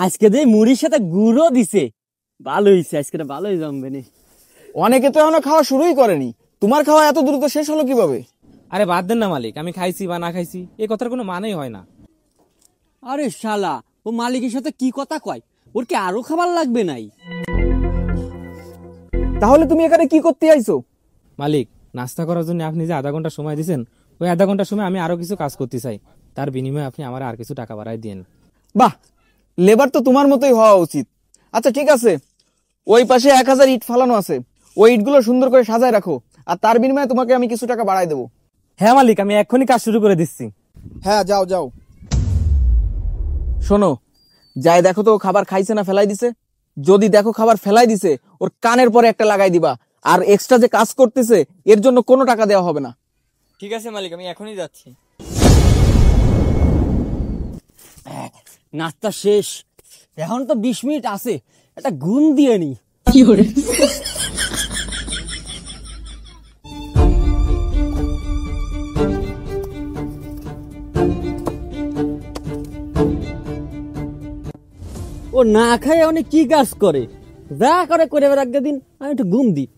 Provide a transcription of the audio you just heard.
আজকে যে মুড়ির সাথে গুড়ও দিছে, ভালো হইছে, আজকে ভালোই জমবে নি। অনেকে তো এখনো খাওয়া শুরুই করেনি, তোমার খাওয়া এত দ্রুত শেষ হলো কিভাবে? আরে বাদ দেন না মালিক, আমি খাইছি বা না খাইছি এই কথার কোনো মানেই হয় না। আরে শালা, ও মালিকের সাথে কি কথা কয়? ওর কি আরো খাবার লাগবে নাই? তাহলে তুমি এখানে কি করতে আইছো? মালিক, নাস্তা করার জন্য আপনি যে আধা ঘন্টা সময় দিয়েছেন, ওই আধা ঘন্টার সময় আমি আরো কিছু কাজ করতে চাই, তার বিনিময়ে আপনি আমার আর কিছু টাকা বাড়াই দিন। বাহ, লেবার তো তোমার মতোই হওয়া উচিত। আচ্ছা ঠিক আছে, ওই পাশে 1000 ইট ফালানো আছে, ওই ইটগুলো সুন্দর করে সাজায় রাখো, আর তার বিনিময়ে তোমাকে আমি কিছু টাকা বাড়াই দেবো। হ্যাঁ মালিক, আমি এক্ষুনি কাজ শুরু করে দিচ্ছি। হ্যাঁ যাও যাও। শোনো, যাই দেখো তো ও খাবার খাইছে না ফেলাই দিছে। যদি দেখো খাবার ফেলাই দিছে, ওর কানের পরে একটা লাগাই দিবা। আর এক্সট্রা যে কাজ করতেছে এর জন্য কোনো টাকা দেওয়া হবে না। ঠিক আছে মালিক, আমি এখনই যাচ্ছি। নাস্তা শেষ, এখন তো 20 মিনিট আছে, একটা ঘুম দিয়ে নি। ও না খায় অনেক কি কাজ করে, যা করে করে বেড়াক দিন, আমি একটু ঘুম দিই।